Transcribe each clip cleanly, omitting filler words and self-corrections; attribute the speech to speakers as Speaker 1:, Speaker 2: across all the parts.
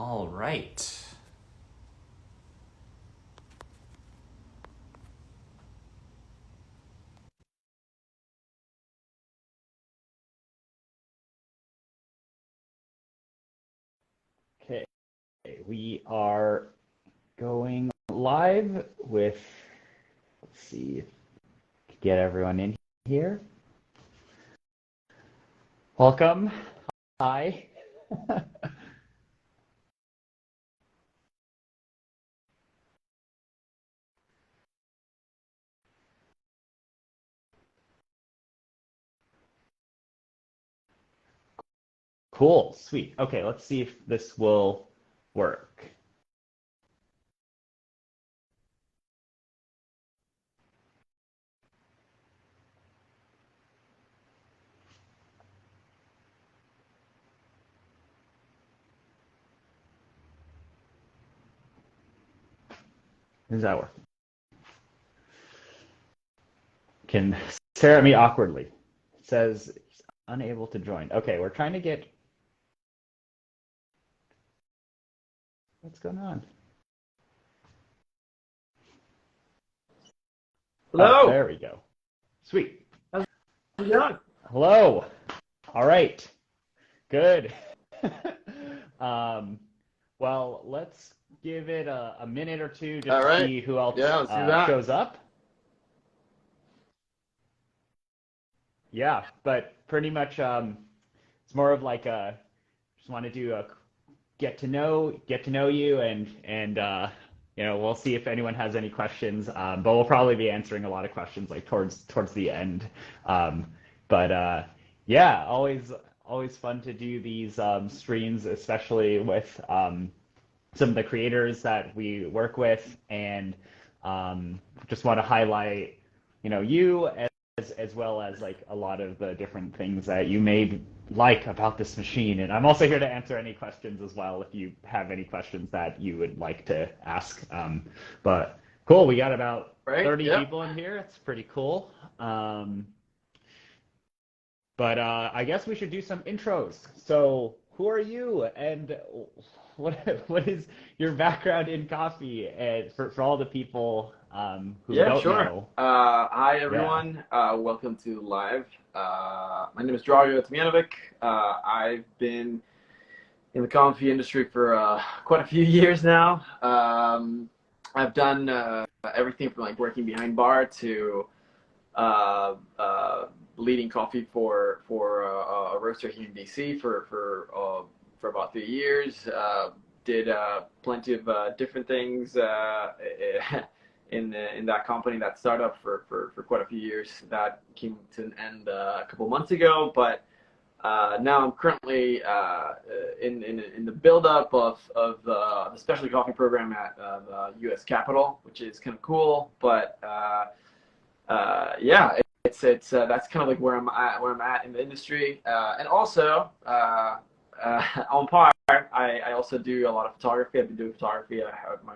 Speaker 1: All right.
Speaker 2: Okay, we are going live with, let's see, get everyone in here. Welcome. Hi. Cool, sweet. Okay, let's see if this will work. Does that work? Can stare at me awkwardly. It says he's unable to join. Okay, we're trying to get, what's going on? Oh,
Speaker 3: Hello.
Speaker 2: there we go. Sweet.
Speaker 3: How's it going?
Speaker 2: Hello. All right. Good. Um, well, let's give it a minute or two just
Speaker 3: All
Speaker 2: to
Speaker 3: right.
Speaker 2: see who else
Speaker 3: Yeah, let's do that.
Speaker 2: shows up. Yeah, but pretty much it's more of like a just want to do a get to know you and we'll see if anyone has any questions. But we'll probably be answering a lot of questions like towards the end. Um, but yeah, always fun to do these streams, especially with some of the creators that we work with, and just want to highlight, you as well as like a lot of the different things that you may like about this machine. And I'm also here to answer any questions as well if you have any questions that you would like to ask. But cool, we got about
Speaker 3: Right?
Speaker 2: 30
Speaker 3: Yep.
Speaker 2: people in here. It's pretty cool. But I guess we should do some intros. So, who are you, and what what is your background in coffee? And for all the people who
Speaker 3: Yeah,
Speaker 2: don't
Speaker 3: sure.
Speaker 2: know,
Speaker 3: Hi,
Speaker 2: yeah.
Speaker 3: everyone. Welcome to live. My name is Drago Tomianovic. I've been in the coffee industry for quite a few years now. I've done everything from like working behind bar to uh, uh, leading coffee for a roaster here in DC for about 3 years. Did plenty of different things in that company, that startup for quite a few years. That came to an end a couple months ago, but now I'm currently in the buildup of the specialty coffee program at the U.S. Capitol, which is kind of cool. But yeah, it's that's kind of like where I'm at in the industry, and also on par, I also do a lot of photography. I've been doing photography. I have my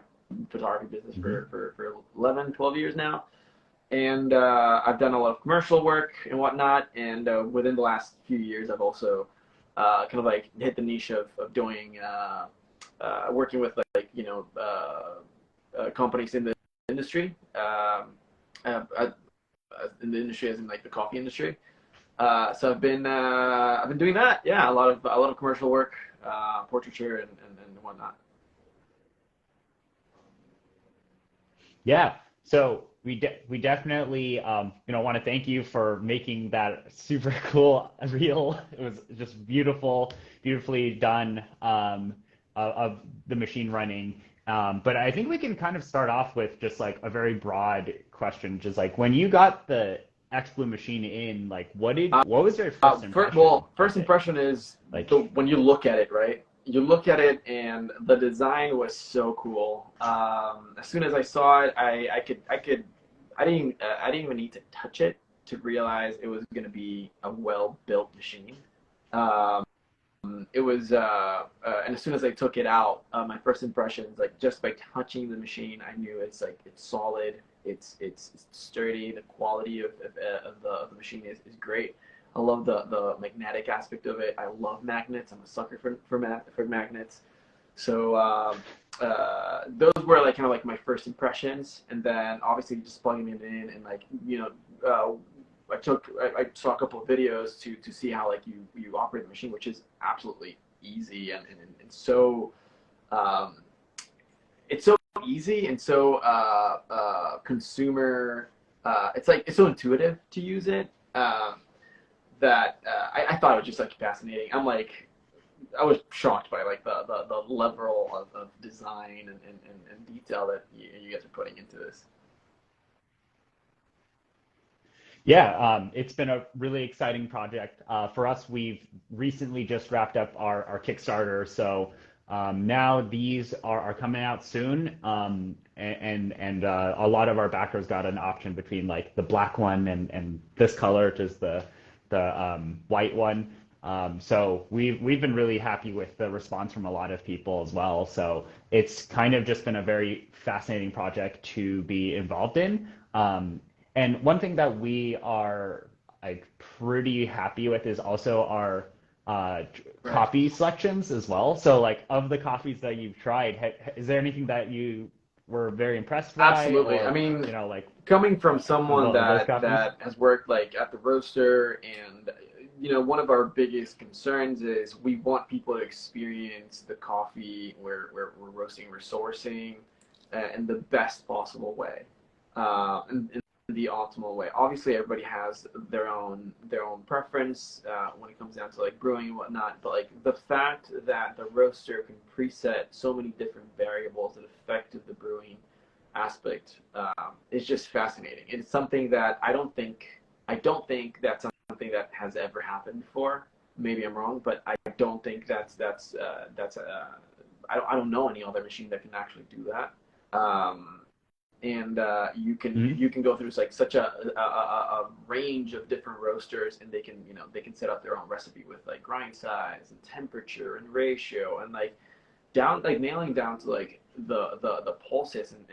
Speaker 3: photography business
Speaker 2: Hmm.
Speaker 3: for 11, 12 years now, and I've done a lot of commercial work and whatnot. And within the last few years, I've also kind of like hit the niche of doing working with companies in the industry. In the industry, as in like the coffee industry. So I've been doing that. Yeah, a lot of commercial work, portraiture and whatnot.
Speaker 2: Yeah. So we definitely want to thank you for making that super cool reel. It was just beautifully done of the machine running. But I think we can kind of start off with just like a very broad question, just like when you got the xBloom machine in, like what was your first impression
Speaker 3: First
Speaker 2: of it?
Speaker 3: impression is
Speaker 2: Like,
Speaker 3: when you look at it, right? You look at it, and the design was so cool. As soon as I saw it, I didn't even need to touch it to realize it was going to be a well built machine. Um, it was, and as soon as I took it out, my first impressions, like just by touching the machine, I knew it's solid, it's sturdy. The quality of the machine is great. I love the magnetic aspect of it. I love magnets. I'm a sucker for magnets. So those were like kind of like my first impressions, and then obviously just plugging it in and like I saw a couple of videos to see how like you operate the machine, which is absolutely easy and so um, it's so easy and so consumer. It's like it's so intuitive to use it that I thought it was just like fascinating. I was shocked by like the level of design and detail that you guys are putting into this.
Speaker 2: Yeah, it's been a really exciting project. For us, we've recently just wrapped up our Kickstarter, so now these are coming out soon. And a lot of our backers got an option between like the black one and this color, which is the white one. So we've been really happy with the response from a lot of people as well. So it's kind of just been a very fascinating project to be involved in. And one thing that we are like pretty happy with is also our
Speaker 3: Right.
Speaker 2: coffee selections as well. So like of the coffees that you've tried, is there anything that you were very impressed by,
Speaker 3: Absolutely. I
Speaker 2: or
Speaker 3: mean,
Speaker 2: like
Speaker 3: coming from someone
Speaker 2: of those coffees?
Speaker 3: that has worked like at the roaster, and one of our biggest concerns is we want people to experience the coffee we're roasting, we're sourcing in the best possible way, in the optimal way. Obviously everybody has their own preference when it comes down to like brewing and whatnot, but like the fact that the roaster can preset so many different variables that affect the brewing aspect is just fascinating. It's something that I don't think that's something that has ever happened before. Maybe I'm wrong, but I don't think I don't know any other machine that can actually do that. And you can go through like such a range of different roasters, and they can set up their own recipe with like grind size and temperature and ratio, and like down like nailing down to like the pulses and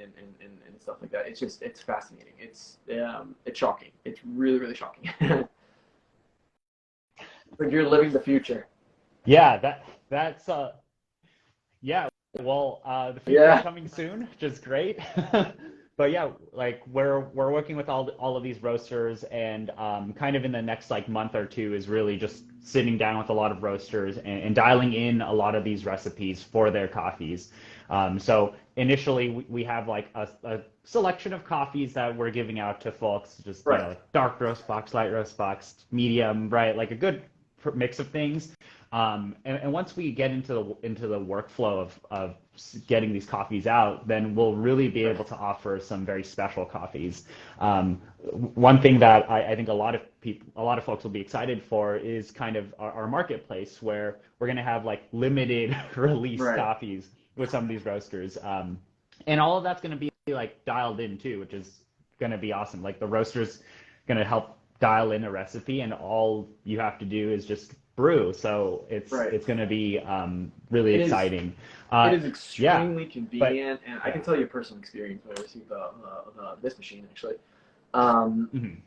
Speaker 3: stuff like that. It's fascinating. It's shocking. It's really really shocking. Like you're living the future.
Speaker 2: Yeah, that's yeah, well, the future is
Speaker 3: Yeah.
Speaker 2: coming soon, which is great. But yeah, like we're working with all of these roasters, and kind of in the next like month or two is really just sitting down with a lot of roasters and dialing in a lot of these recipes for their coffees. So initially we have like a selection of coffees that we're giving out to folks, just
Speaker 3: Right.
Speaker 2: like dark roast box, light roast box, medium, right? Like a good mix of things. And once we get into the workflow of getting these coffees out, then we'll really be
Speaker 3: Right.
Speaker 2: able to offer some very special coffees. One thing that I think a lot of folks will be excited for is kind of our marketplace, where we're going to have like limited release
Speaker 3: Right.
Speaker 2: coffees with some of these roasters. And all of that's going to be like dialed in too, which is going to be awesome. Like the roaster's going to help dial in a recipe, and all you have to do is just brew. So
Speaker 3: Right.
Speaker 2: it's going to be really
Speaker 3: It is.
Speaker 2: exciting.
Speaker 3: It is
Speaker 2: Yeah,
Speaker 3: extremely
Speaker 2: but
Speaker 3: convenient, and I
Speaker 2: yeah.
Speaker 3: can tell you a personal experience when I received this machine actually. Um,
Speaker 2: Mhm.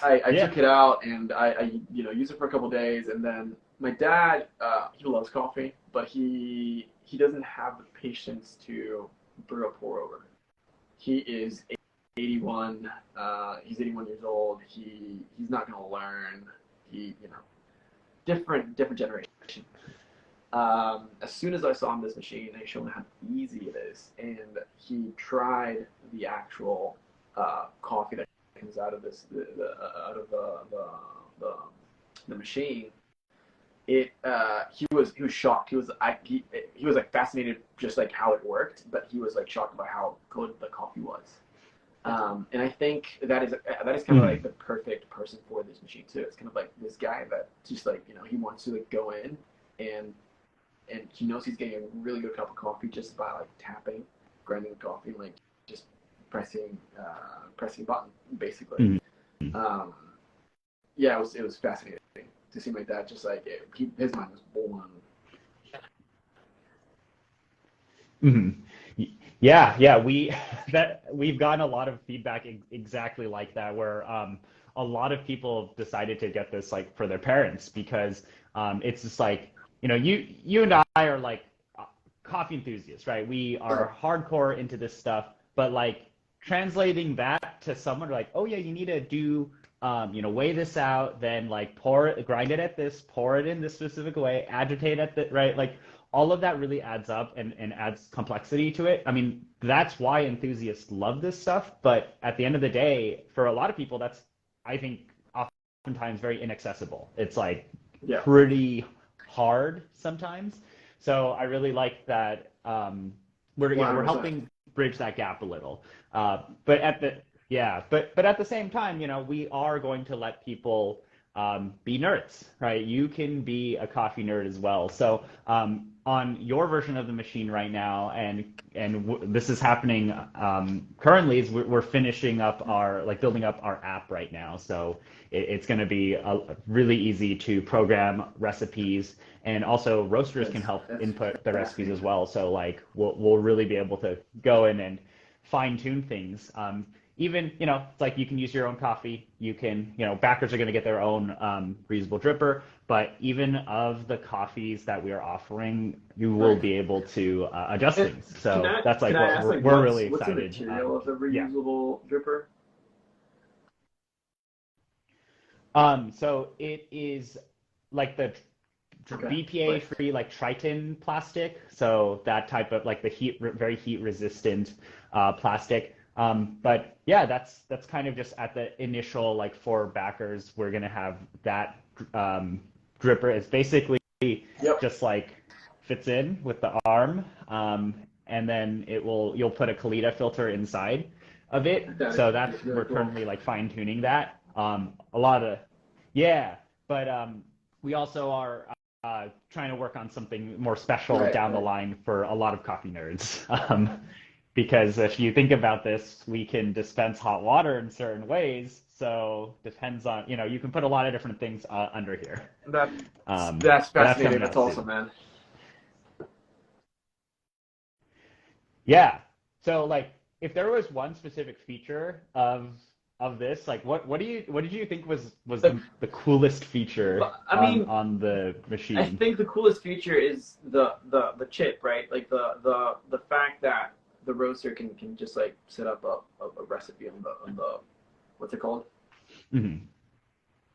Speaker 3: I
Speaker 2: Yeah.
Speaker 3: took it out and I used it for a couple of days, and then my dad he loves coffee, but he doesn't have the patience to brew a pour over. He is 81. He's 81 years old. He's not gonna learn. He different generation. As soon as I saw him this machine, I showed him how easy it is, and he tried the actual coffee that comes out of out of the machine. He was shocked. He was like fascinated just like how it worked, but he was like shocked by how good the coffee was. And I think that is kind of like
Speaker 2: Mhm.
Speaker 3: the perfect person for this machine too. It's kind of like this guy that just like he wants to like go in and he knows he's getting a really good cup of coffee just by like tapping, grinding the coffee, and like just pressing a button basically.
Speaker 2: Mhm.
Speaker 3: Um, yeah, it was fascinating to see my dad just like his mind was blown.
Speaker 2: Mhm. Yeah, yeah, we've gotten a lot of feedback exactly like that, where a lot of people have decided to get this like for their parents, because it's just like you and I are like coffee enthusiasts, right? We are hardcore into this stuff, but like translating that to someone like, oh yeah, you need to do, weigh this out, then like grind it at this, pour it in this specific way, agitate at the, right? Like all of that really adds up and adds complexity to it. I mean, that's why enthusiasts love this stuff, but at the end of the day, for a lot of people, that's, I think, oftentimes very inaccessible. It's like pretty hard sometimes. So I really like that we're helping bridge that gap a little. But at the but at the same time, we are going to let people be nerds, right? You can be a coffee nerd as well. So on your version of the machine right now, this is happening currently, is we're finishing up building up our app right now. So it's going to be really easy to program recipes, and also roasters can help input the recipes as well. So like we'll really be able to go in and fine tune things. Even, it's like you can use your own coffee. You can, backers are going to get their own reusable dripper, but even of the coffees that we are offering, you will be able to adjust things. So that's like what we're really excited.
Speaker 3: What's the material of the reusable dripper?
Speaker 2: So it is like the BPA free, like Triton plastic. So that type of like the very heat resistant plastic. But yeah, that's kind of just at the initial, like for backers, we're gonna have that dripper. It's basically just like fits in with the arm, and then you'll put a Kalita filter inside of it. So that's we're currently like fine tuning that. But we also are trying to work on something more special down the line for a lot of coffee nerds. Because if you think about this, we can dispense hot water in certain ways. So depends on, you can put a lot of different things under here.
Speaker 3: That's fascinating. That's awesome, man.
Speaker 2: Yeah. So like, if there was one specific feature of this, like what did you think was the coolest feature on the machine?
Speaker 3: I think the coolest feature is the chip, right? Like the fact that the roaster can just like set up a recipe on the what's it called?
Speaker 2: Mm-hmm.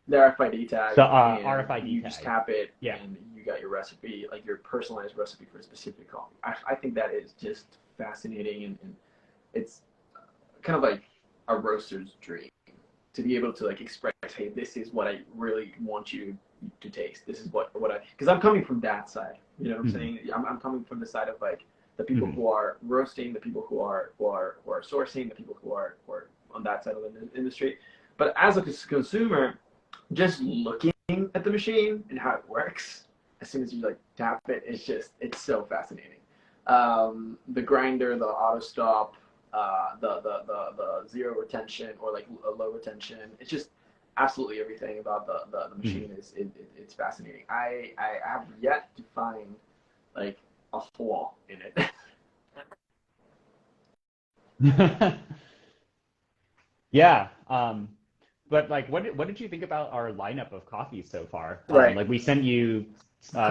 Speaker 3: The RFID tag.
Speaker 2: The RFID tag.
Speaker 3: You just tap it, and you got your recipe, like your personalized recipe for a specific coffee. I think that is just fascinating, and it's kind of like a roaster's dream to be able to like express, hey, this is what I really want you to taste. This is what I, because I'm coming from that side. You know what I'm saying? I'm coming from the side of like the people who are roasting, the people who are sourcing, the people who are on that side of the industry. But as a consumer, just looking at the machine and how it works, as soon as you like tap it, it's so fascinating. The grinder, the auto stop, the zero retention or like a low retention, it's just absolutely everything about the machine it's fascinating. I have yet to find like a flaw in
Speaker 2: it. Yeah. But like, what did you think about our lineup of coffees so far? Like we sent you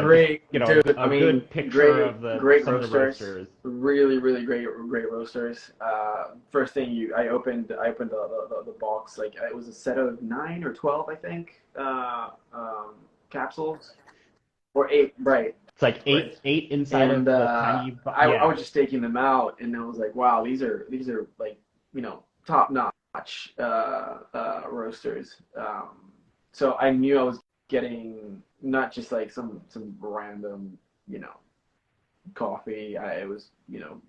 Speaker 3: great,
Speaker 2: good picture of
Speaker 3: great
Speaker 2: some
Speaker 3: roasters.
Speaker 2: Of the roasters.
Speaker 3: Really great roasters. First thing I opened the box, like it was a set of 9 or 12, I think, capsules, or 8, right?
Speaker 2: It's like eight inside of the tiny.
Speaker 3: I was just taking them out, and I was like, wow, these are like top notch roasters. So I knew I was getting not just like some random coffee. It was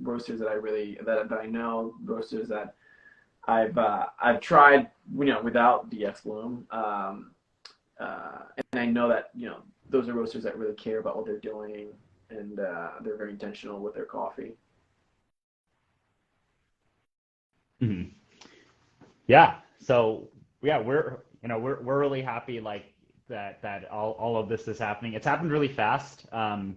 Speaker 3: roasters that I really that I know, roasters that I've tried without the xBloom, and I know that those are roasters that really care about what they're doing, and they're very intentional with their coffee.
Speaker 2: Mm-hmm. Yeah. So yeah, we're really happy like that all of this is happening. It's happened really fast.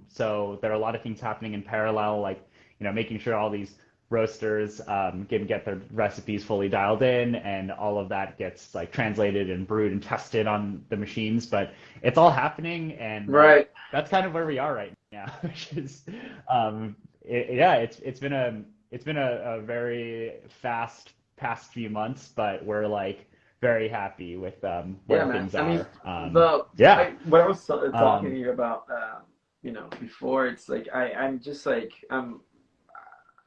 Speaker 2: So there are a lot of things happening in parallel, like making sure all these roasters can get their recipes fully dialed in, and all of that gets like translated and brewed and tested on the machines. But it's all happening, and
Speaker 3: right.
Speaker 2: That's kind of where we are right now. now, which is yeah, it's been a very fast past few months, but we're like very happy with
Speaker 3: Yeah,
Speaker 2: where
Speaker 3: man.
Speaker 2: things
Speaker 3: I mean,
Speaker 2: are. Yeah.
Speaker 3: what I was talking to
Speaker 2: Um,
Speaker 3: you about, before, it's like I'm just like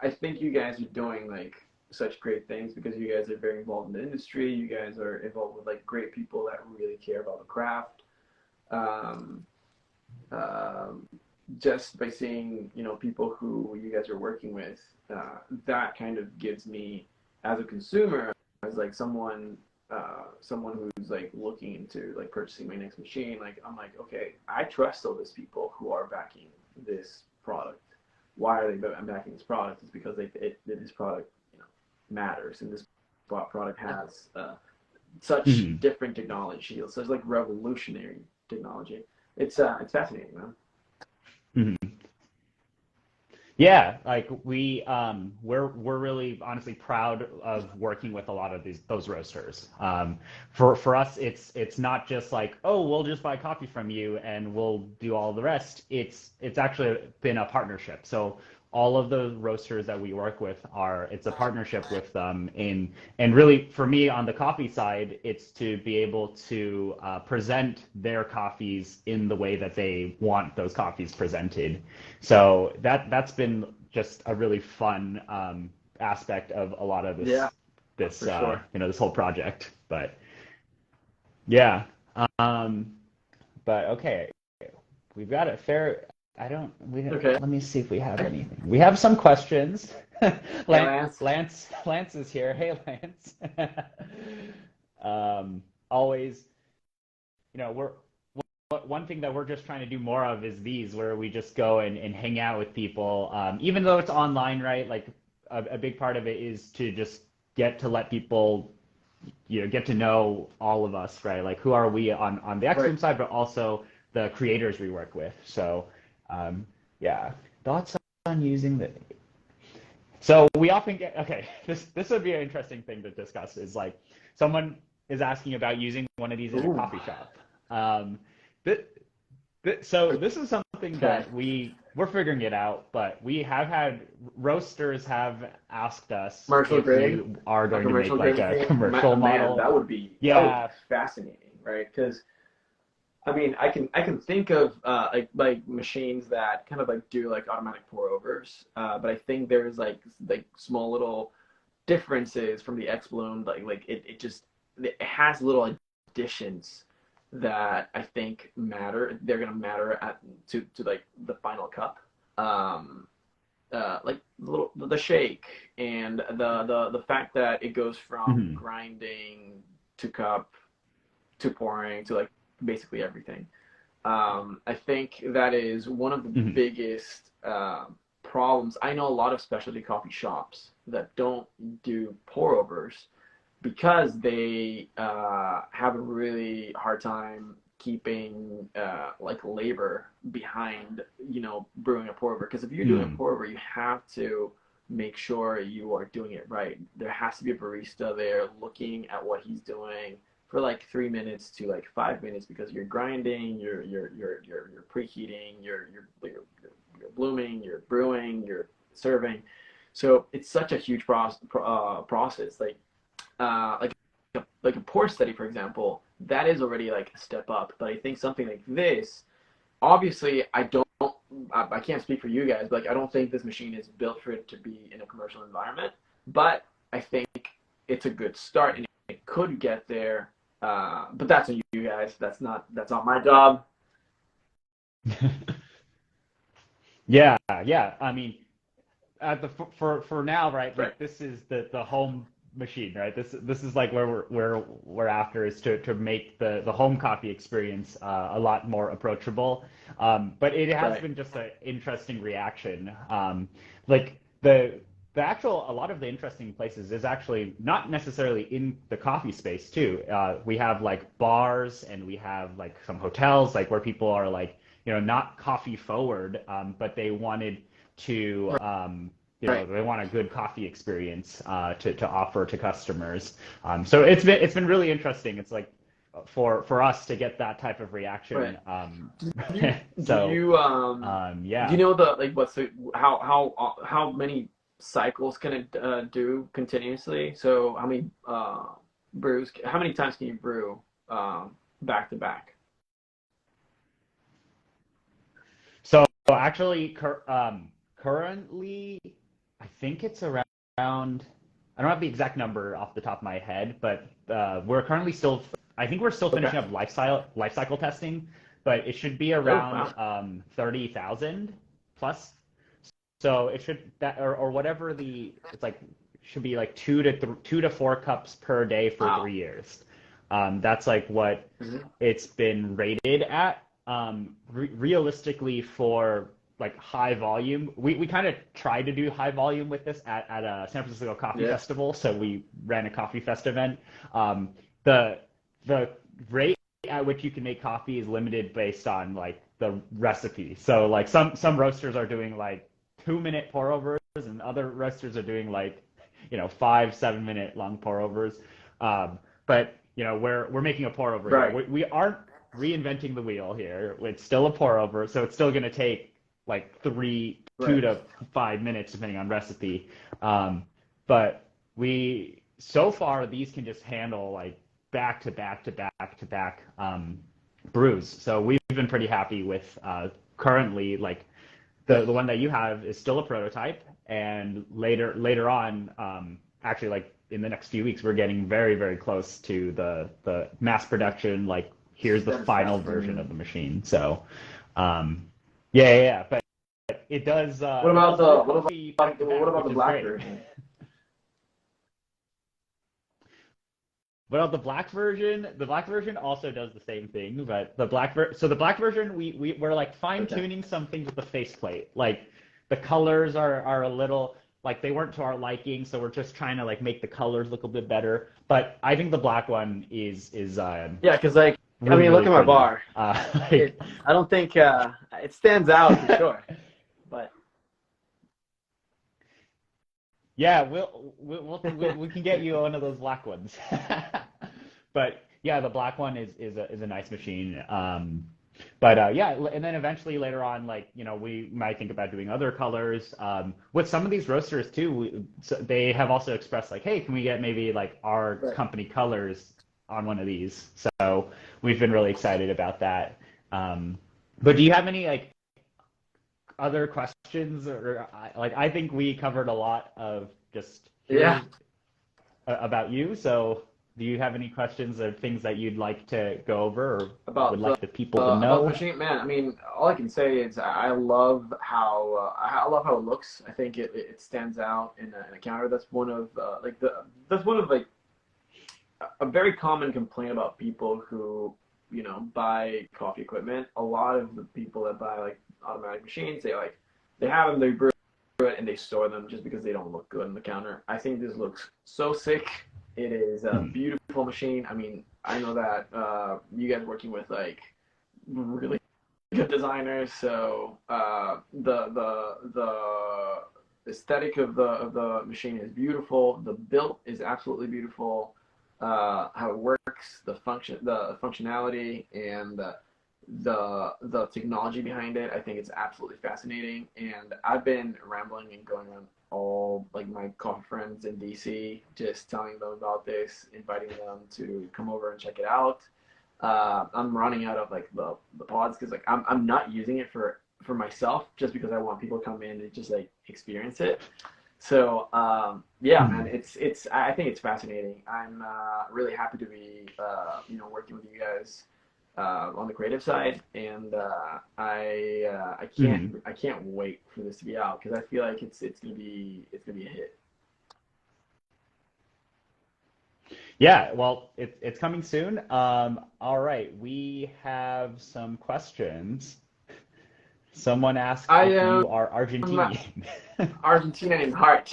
Speaker 3: I think you guys are doing like such great things because you guys are very involved in the industry. You guys are involved with like great people that really care about the craft. Um, um, just by seeing people who you guys are working with, that kind of gives me, as a consumer, as like someone who's like looking into like purchasing my next machine, like I'm like, okay, I trust all these people who are backing this product. Why are they backing this product? It's because this product matters, and this product has such
Speaker 2: mhm.
Speaker 3: different technology, such like revolutionary technology. It's fascinating, man.
Speaker 2: Mhm. Yeah, like we're really honestly proud of working with a lot of those roasters. For us, it's not just like, oh, we'll just buy coffee from you and we'll do all the rest. It's actually been a partnership. So all of the roasters that we work with it's a partnership with them. And really for me on the coffee side, it's to be able to present their coffees in the way that they want those coffees presented. So that's been just a really fun aspect of a lot of
Speaker 3: Yeah,
Speaker 2: this
Speaker 3: for sure.
Speaker 2: this whole project. But yeah, um, but okay, we've got a fair. I don't.
Speaker 3: Okay.
Speaker 2: Let me see if we have anything. We have some questions.
Speaker 3: Hey,
Speaker 2: Lance,
Speaker 3: Lance.
Speaker 2: Lance is here. Hey, Lance. Always, we're one thing that we're just trying to do more of is these where we just go and hang out with people, even though it's online, right? Like a big part of it is to just get to let people get to know all of us, right? Like who are we on the
Speaker 3: Right.
Speaker 2: xBloom side, but also the creators we work with. So um, yeah, thoughts on using the. So we often get okay. This would be an interesting thing to discuss. Is like someone is asking about using one of these in a
Speaker 3: Ooh.
Speaker 2: coffee shop. Th so this is something
Speaker 3: Okay.
Speaker 2: that we're figuring it out, but we have had roasters have asked us
Speaker 3: Commercial
Speaker 2: if
Speaker 3: grade,
Speaker 2: you are
Speaker 3: a
Speaker 2: going to make
Speaker 3: commercial
Speaker 2: like
Speaker 3: grade
Speaker 2: a
Speaker 3: machine.
Speaker 2: commercial
Speaker 3: Man,
Speaker 2: model.
Speaker 3: that would be
Speaker 2: Yeah.
Speaker 3: fascinating, right? Because I mean, I can think of like machines that kind of like do like automatic pour overs, but I think there's like small little differences from the xBloom. Like it has little additions that I think matter. They're gonna matter to like the final cup. Um, like the shake and the fact that it goes from
Speaker 2: Mhm.
Speaker 3: grinding to cup to pouring to like basically everything. I think that is one of the
Speaker 2: Mhm.
Speaker 3: biggest problems. I know a lot of specialty coffee shops that don't do pour overs because they have a really hard time keeping like labor behind brewing a pour over, because if you're doing a
Speaker 2: Mhm.
Speaker 3: pour over you have to make sure you are doing it right. There has to be a barista there looking at what he's doing for like 3 minutes to like 5 minutes, because you're grinding, you're preheating, you're blooming, you're brewing, you're serving. So it's such a huge process. Like a pour study, for example, that is already like a step up. But I think something like this, obviously, I can't speak for you guys, but like I don't think this machine is built for it to be in a commercial environment. But I think it's a good start, and it could get there. But that's on you guys. That's not my job.
Speaker 2: Yeah, yeah. I mean, for now, right?
Speaker 3: Right.
Speaker 2: Like this is the home machine, right? This is like where we're after is to make the home coffee experience a lot more approachable. But it has
Speaker 3: Right.
Speaker 2: been just an interesting reaction. Like the actual a lot of the interesting places is actually not necessarily in the coffee space too. We have like bars and we have like some hotels like where people are like not coffee forward, but they wanted to
Speaker 3: Right.
Speaker 2: they want a good coffee experience to offer to customers. So it's been really interesting. It's like for us to get that type of reaction.
Speaker 3: Right. Do you do
Speaker 2: So
Speaker 3: you do you
Speaker 2: yeah.
Speaker 3: know the like what's the how many cycles can it do continuously? So how many brews? How many times can you brew back to back?
Speaker 2: So actually, currently, I think it's around. I don't have the exact number off the top of my head, but we're currently still. I think we're still
Speaker 3: Okay.
Speaker 2: finishing up life cycle testing, but it should be
Speaker 3: Oh
Speaker 2: around
Speaker 3: wow.
Speaker 2: 30,000 plus. So it should that or whatever the it's like should be like 2 to 4 cups per day for
Speaker 3: Wow.
Speaker 2: 3 years. That's like what
Speaker 3: Mhm.
Speaker 2: it's been rated at. Realistically, for like high volume, we kind of tried to do high volume with this at a San Francisco Coffee
Speaker 3: Yeah.
Speaker 2: Festival. So we ran a coffee fest event. The the rate at which you can make coffee is limited based on like the recipe. So like some roasters are doing like 2 minute pour overs, and other roasters are doing like 5 7 minute long pour overs. But we're making a pour over here.
Speaker 3: Right.
Speaker 2: We aren't reinventing the wheel here. It's still a pour over, so it's still going to take like two
Speaker 3: Right.
Speaker 2: to 5 minutes depending on recipe. But we so far these can just handle like back to back to back to back brews. So we've been pretty happy with currently like the one that you have is still a prototype, and later on, actually like in the next few weeks, we're getting very very close to the mass production. Like here's the
Speaker 3: That is
Speaker 2: final version of
Speaker 3: fascinating.
Speaker 2: the machine. So, um, yeah, yeah, yeah. But
Speaker 3: What
Speaker 2: it
Speaker 3: about
Speaker 2: does brew
Speaker 3: the
Speaker 2: coffee back to
Speaker 3: what
Speaker 2: back,
Speaker 3: about
Speaker 2: which
Speaker 3: the
Speaker 2: is
Speaker 3: black
Speaker 2: great.
Speaker 3: version?
Speaker 2: Well, the black version also does the same thing, but the black version we're like fine
Speaker 3: Okay.
Speaker 2: tuning some things with the faceplate. Like the colors are a little like they weren't to our liking, so we're just trying to like make the colors look a bit better. But I think the black one is
Speaker 3: Yeah, because like I
Speaker 2: really
Speaker 3: mean, look
Speaker 2: really
Speaker 3: at my
Speaker 2: pretty.
Speaker 3: bar.
Speaker 2: Like
Speaker 3: It I don't think it stands out for sure. But
Speaker 2: yeah, we can get you one of those black ones. But yeah, the black one is a nice machine. But yeah, and then eventually later on, like we might think about doing other colors. With some of these roasters too, so they have also expressed like, hey, can we get maybe like our
Speaker 3: right.
Speaker 2: company colors on one of these? So we've been really excited about that. But do you have any like other questions or like I think we covered a lot of just
Speaker 3: Yeah.
Speaker 2: here's about you. So do you have any questions or things that you'd like to go over or would
Speaker 3: About the
Speaker 2: like the people to
Speaker 3: about the
Speaker 2: know?
Speaker 3: machine, man. I mean, all I can say is I love how I love how it looks. I think it stands out in a counter. That's one of that's one of like a very common complaint about people who buy coffee equipment. A lot of the people that buy like automatic machines, they have them, they brew it, and they store them just because they don't look good on the counter. I think this looks so sick. It is a
Speaker 2: Hmm.
Speaker 3: beautiful machine. I mean, I know that you guys working with like really good designers, so the aesthetic of the machine is beautiful. The build is absolutely beautiful. How it works, the functionality, and the technology behind it. I think it's absolutely fascinating. And I've been rambling and going around all like my coffee friends in DC, just telling them about this, inviting them to come over and check it out. I'm running out of like the pods because like I'm not using it for myself just because I want people to come in and just like experience it. So yeah, man,
Speaker 2: Hmm.
Speaker 3: it's I think it's fascinating. I'm really happy to be working with you guys on the creative side, and
Speaker 2: Hmm.
Speaker 3: I can't wait for this to be out because I feel like it's gonna be a hit.
Speaker 2: Yeah, well, it's coming soon. All right, we have some questions. Someone asked
Speaker 3: I
Speaker 2: if
Speaker 3: am
Speaker 2: you are Argentinian.
Speaker 3: Argentinian in heart.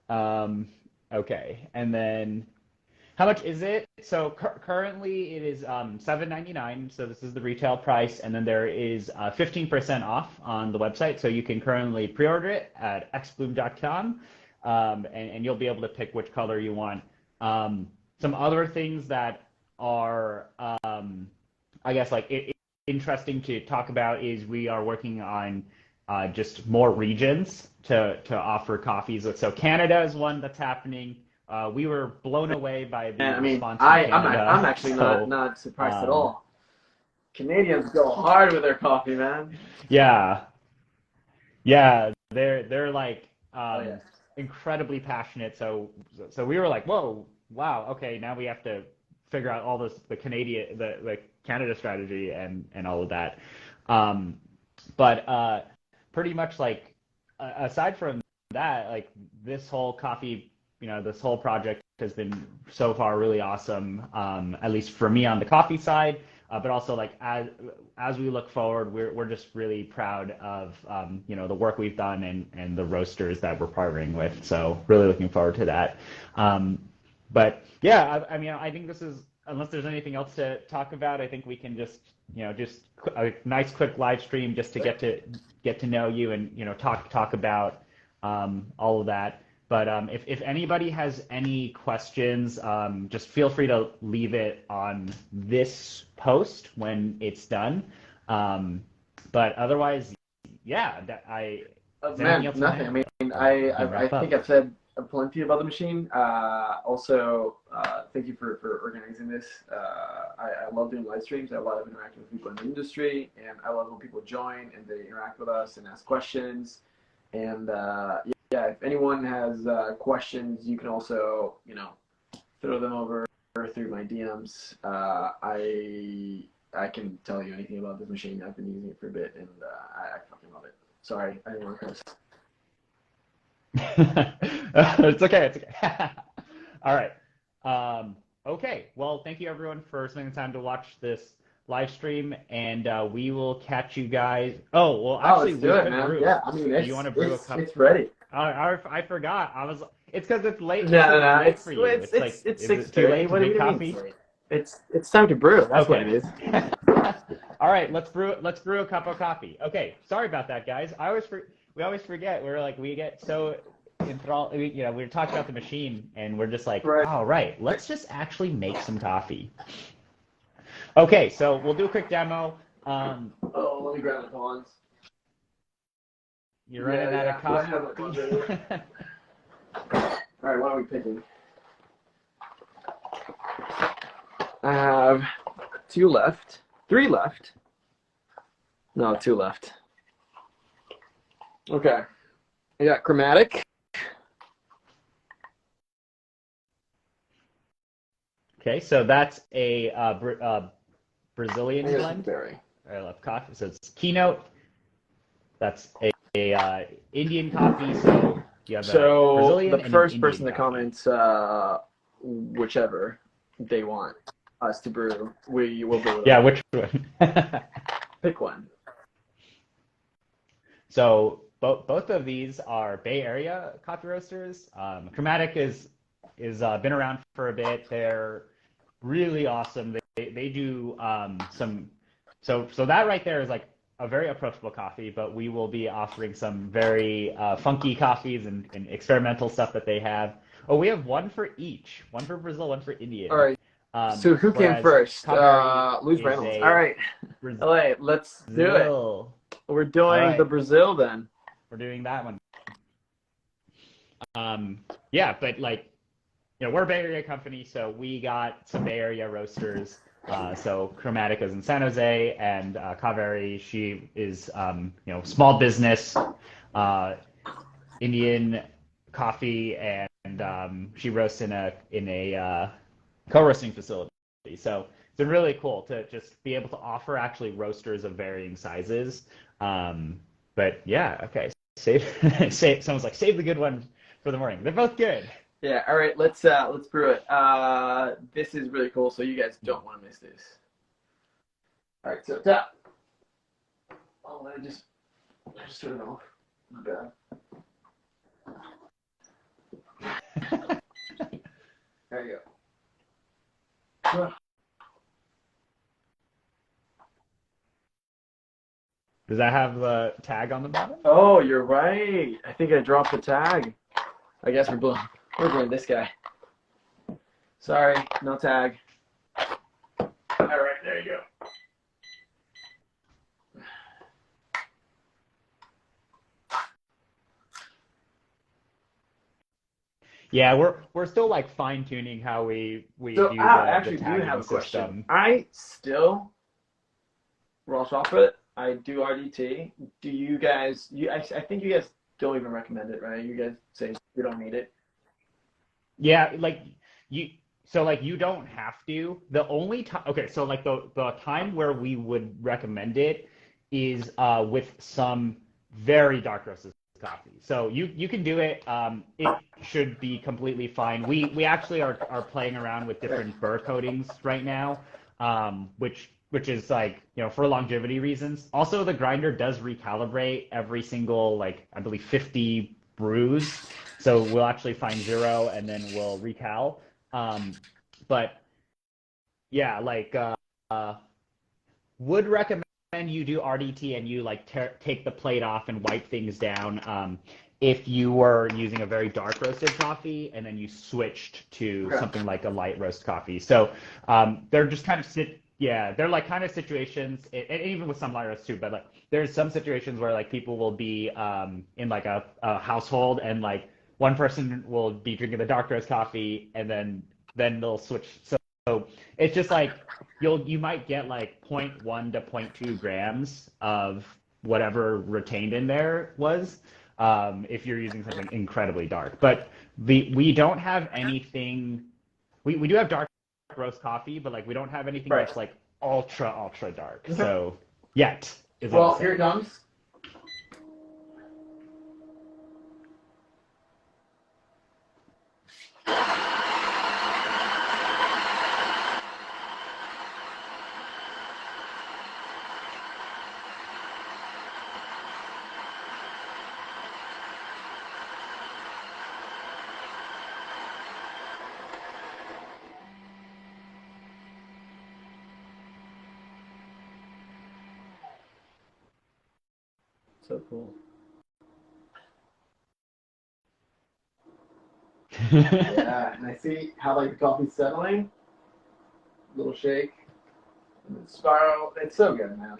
Speaker 2: Um, okay, and then how much is it? So currently it is 7.99. So this is the retail price, and then there is 15% off on the website. So you can currently pre-order it at xbloom.com. and you'll be able to pick which color you want. Some other things that are, I guess, like interesting to talk about is we are working on just more regions to offer coffees. So Canada is one that's happening. We were blown away by the
Speaker 3: And I mean,
Speaker 2: response from Canada.
Speaker 3: I'm actually not surprised at all. Canadians go hard with their coffee, man.
Speaker 2: Yeah, yeah, they're like
Speaker 3: Oh yeah.
Speaker 2: incredibly passionate. So we were like, whoa, wow, okay, now we have to figure out all this the Canada strategy and all of that. Um, but pretty much like aside from that, like this whole coffee, this whole project has been so far really awesome. At least for me on the coffee side. But also like as we look forward, we're just really proud of the work we've done and the roasters that we're partnering with. So really looking forward to that. But yeah, I mean, I think this is, unless there's anything else to talk about, I think we can just a nice quick live stream just to get to know you and talk about all of that. But if anybody has any questions, just feel free to leave it on this post when it's done. But otherwise, yeah,
Speaker 3: Man, nothing. I mean, I think I've said plenty about the machine. Also, thank you for organizing this. I love doing live streams. I have a lot of interaction with people in the industry, and I love when people join and they interact with us and ask questions. And yeah, if anyone has questions, you can also, throw them over through my DMs. I can tell you anything about this machine. I've been using it for a bit, and I fucking love it. Sorry, I didn't want to curse.
Speaker 2: It's okay. It's okay. All right. Okay. Well, thank you everyone for spending the time to watch this live stream, and we will catch you guys. Oh, well, actually,
Speaker 3: let's do it, man.
Speaker 2: brew.
Speaker 3: Yeah, I mean,
Speaker 2: Do you want to brew a cup?
Speaker 3: it's ready.
Speaker 2: I forgot. It's because it's late.
Speaker 3: No.
Speaker 2: It's for you.
Speaker 3: It's
Speaker 2: like,
Speaker 3: 6:30.
Speaker 2: Too late to
Speaker 3: What do
Speaker 2: make
Speaker 3: you
Speaker 2: coffee?
Speaker 3: mean? It's time to brew. That's
Speaker 2: Okay.
Speaker 3: what it is.
Speaker 2: All right, let's brew a cup of coffee. Okay, sorry about that, guys. We always forget. We get so enthralled. We were talking about the machine, and we're just like,
Speaker 3: Right.
Speaker 2: all right, let's just actually make some coffee. Okay, so we'll do a quick demo.
Speaker 3: Let me grab the pawns.
Speaker 2: You're running out of coffee.
Speaker 3: I have my pawns right here. All right, what are we picking? I have 2 left. 3 left. No, 2 left. Okay. I got chromatic.
Speaker 2: Okay, so that's a Brazilian blend.
Speaker 3: Berry.
Speaker 2: I love coffee. So it's Keynote. That's a Indian coffee. So you have
Speaker 3: So
Speaker 2: Brazilian
Speaker 3: the
Speaker 2: and
Speaker 3: first
Speaker 2: Indian
Speaker 3: person that
Speaker 2: coffee.
Speaker 3: comments whichever they want us to brew, we will brew it.
Speaker 2: Yeah, which one?
Speaker 3: Pick one.
Speaker 2: So both of these are Bay Area coffee roasters. Chromatic is been around for a bit. They're really awesome. They do some so that right there is like a very approachable coffee, but we will be offering some very funky coffees and experimental stuff that they have. Oh, we have one for each. One for Brazil, one for India.
Speaker 3: All right. So who came first? Luz Reynolds. All right. LA, let's do it. We're doing the Brazil then.
Speaker 2: We're doing that one. Yeah, but like, we're a Bay Area company, so we got some Bay Area roasters. So Chromatic is in San Jose, and Kaveri, she is, small business, Indian coffee, and she roasts in a co-roasting facility. So it's been really cool to just be able to offer actually roasters of varying sizes. But yeah, okay. Someone's like, save the good one for the morning. They're both good.
Speaker 3: Yeah, all right, let's brew it. This is really cool, so you guys don't want to miss this. All right, so tap. Oh, I just turn it off. My bad. There you go.
Speaker 2: Does that have the tag on the bottom?
Speaker 3: Oh, you're right. I think I dropped the tag. I guess we're blowing this guy. Sorry, no tag. All right, there you go.
Speaker 2: Yeah, we're still like fine tuning how we
Speaker 3: So
Speaker 2: do
Speaker 3: I
Speaker 2: the
Speaker 3: actually do have
Speaker 2: tagging
Speaker 3: a question.
Speaker 2: system.
Speaker 3: I still raw chocolate. I do RDT. Do you guys? I think you guys don't even recommend it, right? You guys say you don't need it.
Speaker 2: Yeah, like you so like you don't have to. The only time okay, so like the time where we would recommend it is with some very dark roasted coffee. So you can do it. It should be completely fine. We actually are playing around with
Speaker 3: Right.
Speaker 2: different burr coatings right now, which is like, for longevity reasons. Also, the grinder does recalibrate every single like I believe 50 brews. So we'll actually find zero and then we'll recal. But yeah, like uh, would recommend you do RDT and you like take the plate off and wipe things down. If you were using a very dark roasted coffee and then you switched to
Speaker 3: Okay.
Speaker 2: something like a light roast coffee. So they're just kind of yeah, they're like kind of situations, and even with some light roast too, but like there's some situations where like people will be in like a household and like one person will be drinking the dark roast coffee and then they'll switch. So it's just like you might get like zero point 0.1 to zero point 0.2 grams of whatever retained in there was, if you're using something incredibly dark. But we don't have anything. We do have dark roast coffee, but like we don't have anything
Speaker 3: Right.
Speaker 2: that's like ultra dark.
Speaker 3: Okay.
Speaker 2: So yet is what I'll
Speaker 3: Well, here it
Speaker 2: say.
Speaker 3: comes. So cool. Yeah, and I see how like the coffee's settling. Little shake, and then spiral. It's so good, man.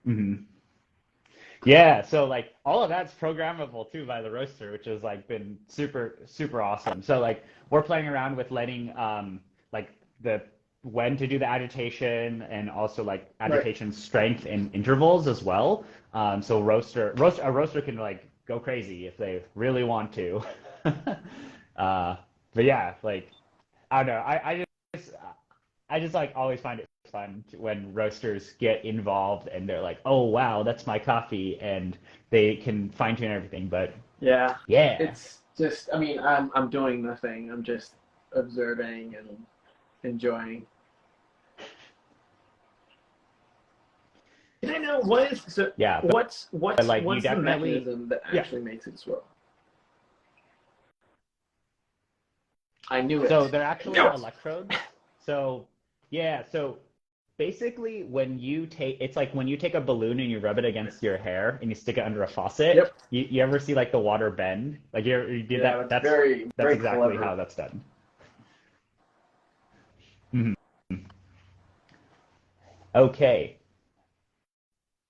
Speaker 2: hmm Yeah, so like all of that's programmable too by the roaster, which has like been super awesome. So like we're playing around with letting like the when to do the agitation and also like
Speaker 3: Right.
Speaker 2: agitation strength and intervals as well. So a roaster can like go crazy if they really want to. Uh, but yeah, like I don't know. I just like always find it fun when roasters get involved and they're like, "Oh wow, that's my coffee," and they can fine tune everything. But
Speaker 3: Yeah.
Speaker 2: yeah,
Speaker 3: It's just. I mean, I'm doing nothing. I'm just observing and enjoying. Can I know what is so?
Speaker 2: yeah,
Speaker 3: What's
Speaker 2: but
Speaker 3: what's
Speaker 2: like you
Speaker 3: what's the
Speaker 2: definitely,
Speaker 3: mechanism that
Speaker 2: yeah.
Speaker 3: actually makes it swirl? I knew
Speaker 2: So
Speaker 3: it.
Speaker 2: they're
Speaker 3: I knew
Speaker 2: actually
Speaker 3: it.
Speaker 2: electrodes. So yeah, so basically it's like when you take a balloon and you rub it against your hair and you stick it under a faucet.
Speaker 3: Yep.
Speaker 2: You ever see like the water bend? Like you did
Speaker 3: Yeah,
Speaker 2: that?
Speaker 3: that's very
Speaker 2: That's
Speaker 3: very
Speaker 2: exactly
Speaker 3: clever.
Speaker 2: how that's done. Mhm. Okay.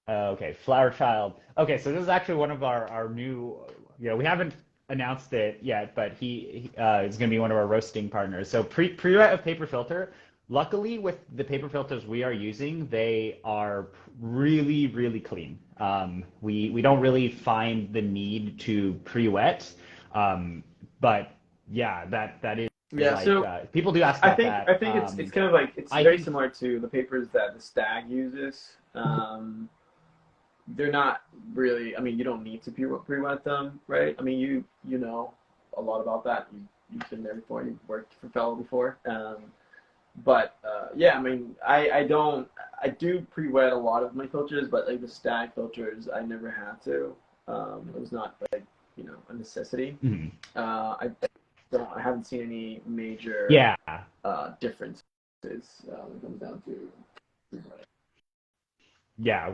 Speaker 2: Okay, Flower Child. Okay, so this is actually one of our new, we haven't announced it yet, but he is going to be one of our roasting partners. So pre-wet of paper filter. Luckily, with the paper filters we are using, they are really clean. We don't really find the need to pre-wet, but yeah, that is
Speaker 3: Yeah.
Speaker 2: like
Speaker 3: So
Speaker 2: people do ask
Speaker 3: I
Speaker 2: about
Speaker 3: think
Speaker 2: that.
Speaker 3: I think it's kind of like it's
Speaker 2: I
Speaker 3: very
Speaker 2: think
Speaker 3: similar to the papers that the Stag uses. They're not really. I mean, you don't need to pre-wet them, right? I mean, you know a lot about that. You've been there before. You've worked for Fellow before. But yeah, I mean, I don't. I do pre-wet a lot of my filters, but like the Stag filters, I never had to. It was not like a necessity.
Speaker 2: mhm.
Speaker 3: I don't. I haven't seen any major
Speaker 2: Yeah.
Speaker 3: differences when it comes down to pre-wetting.
Speaker 2: Yeah,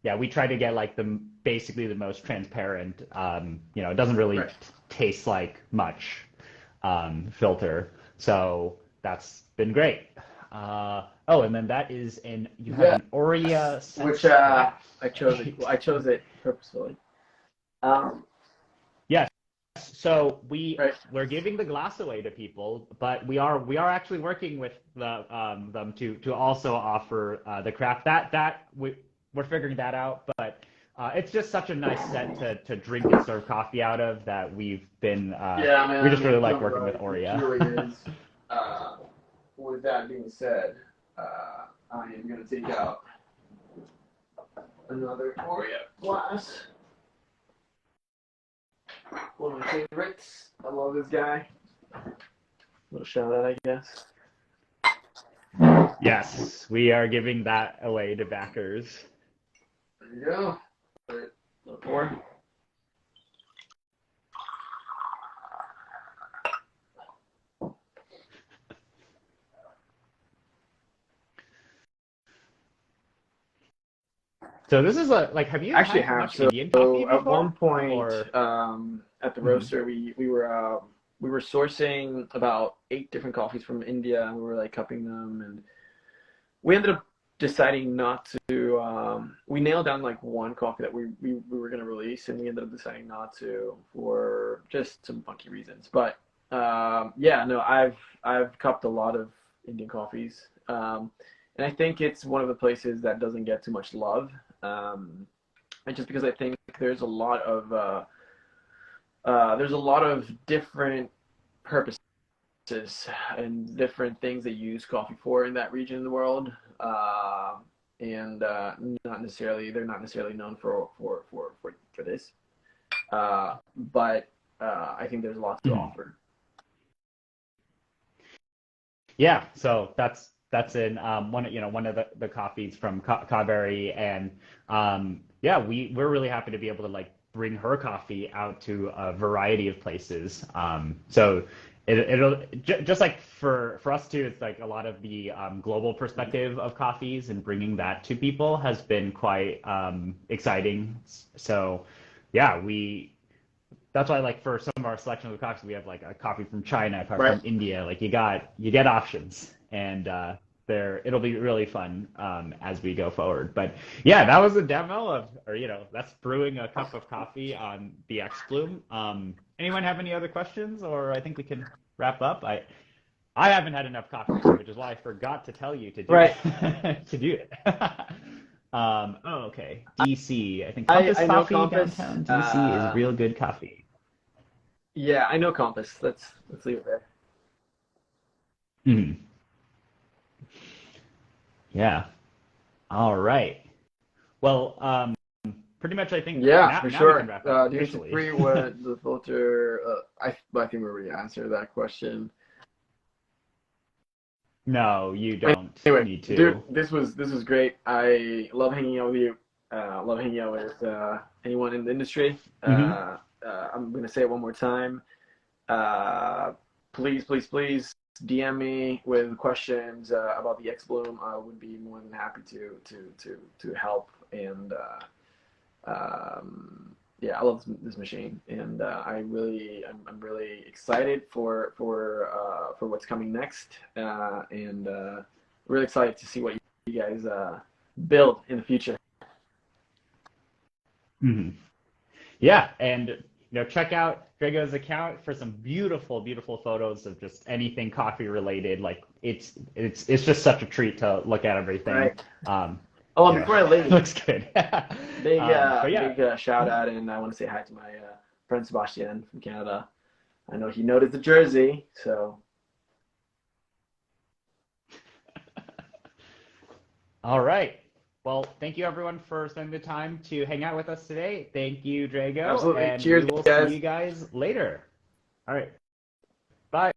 Speaker 2: yeah, we try to get like basically the most transparent, it doesn't really
Speaker 3: Right.
Speaker 2: taste like much filter. So that's been great. Oh, and then that is you have
Speaker 3: Yes,
Speaker 2: an Orea
Speaker 3: which
Speaker 2: sense, correct?
Speaker 3: I chose it.
Speaker 2: Right.
Speaker 3: Well, I chose it purposefully. Um,
Speaker 2: Yes. So
Speaker 3: right.
Speaker 2: we're giving the glass away to people, but we are actually working with them to also offer the craft. We're figuring that out, but it's just such a nice set to drink and serve coffee out of that
Speaker 3: Yeah,
Speaker 2: we
Speaker 3: man. I
Speaker 2: just really
Speaker 3: mean,
Speaker 2: like
Speaker 3: John's
Speaker 2: working with
Speaker 3: right. It
Speaker 2: Orea.
Speaker 3: truly is. Uh, with that being said, I am gonna take out another Orea glass. One of my favorites. I love this guy. Little shout out, I guess.
Speaker 2: Yes, we are giving that away to backers.
Speaker 3: There you go. A little pour.
Speaker 2: So this is like, have you
Speaker 3: Actually, I
Speaker 2: had
Speaker 3: have.
Speaker 2: much Indian coffee
Speaker 3: So at one
Speaker 2: before?
Speaker 3: point,
Speaker 2: Or
Speaker 3: at the
Speaker 2: Mhm.
Speaker 3: roaster, we were sourcing about 8 different coffees from India, and we were like cupping them, and we ended up deciding not to. We nailed down like one coffee that we were gonna release, and we ended up deciding not to for just some funky reasons. But yeah, no, I've cupped a lot of Indian coffees, and I think it's one of the places that doesn't get too much love. And just because I think there's a lot of different purposes and different things they use coffee for in that region of the world, and they're not necessarily known for this, but I think there's a lot to
Speaker 2: Mhm.
Speaker 3: offer.
Speaker 2: Yeah, so that's in one of the coffees from Cawberry, and yeah, we're really happy to be able to like bring her coffee out to a variety of places. So just like for us too, it's like a lot of the global perspective of coffees and bringing that to people has been quite exciting. So yeah, that's why like for some of our selection of the coffees we have like a coffee from China, a coffee
Speaker 3: Right.
Speaker 2: from India. Like you get options, and it'll be really fun as we go forward. But yeah, that was a demo of, or that's brewing a cup of coffee on the xBloom. Anyone have any other questions, or I think we can wrap up. I haven't had enough coffee today, which is why I forgot to tell you to do
Speaker 3: Right.
Speaker 2: to do it. Oh, okay. DC. I think
Speaker 3: I
Speaker 2: Compass
Speaker 3: I know
Speaker 2: Coffee
Speaker 3: Compass.
Speaker 2: downtown DC is real good coffee.
Speaker 3: Yeah, I know Compass. Let's leave it there.
Speaker 2: Mhm. Yeah. All right. Well, pretty much I think
Speaker 3: Yeah,
Speaker 2: now
Speaker 3: for
Speaker 2: now we can
Speaker 3: sure.
Speaker 2: wrap up
Speaker 3: Do you
Speaker 2: officially.
Speaker 3: disagree with the filter? I think we already answered that question.
Speaker 2: No, you don't
Speaker 3: Anyway,
Speaker 2: need
Speaker 3: dude,
Speaker 2: to.
Speaker 3: this was great. I love hanging out with you. Love hanging out with anyone in the industry.
Speaker 2: Hmm.
Speaker 3: I'm gonna say it one more time. Uh, please, please, please DM me with questions about the xBloom. I would be more than happy to help. And yeah, I love this machine, and I'm really excited for what's coming next, and really excited to see what you guys build in the future.
Speaker 2: Hmm. Yeah, and check out Drago's account for some beautiful, beautiful photos of just anything coffee related. Like it's just such a treat to look at everything.
Speaker 3: Right.
Speaker 2: Um,
Speaker 3: Oh, and
Speaker 2: you know,
Speaker 3: before I
Speaker 2: it
Speaker 3: leave,
Speaker 2: looks good. But yeah.
Speaker 3: big shout out, and I want to say hi to my friend Sebastian from Canada. I know he noticed the jersey, so
Speaker 2: All right. Well, thank you everyone for spending the time to hang out with us today. Thank you, Drago,
Speaker 3: absolutely.
Speaker 2: and we
Speaker 3: Cheers,
Speaker 2: will see
Speaker 3: guys.
Speaker 2: you guys later. All right. Bye.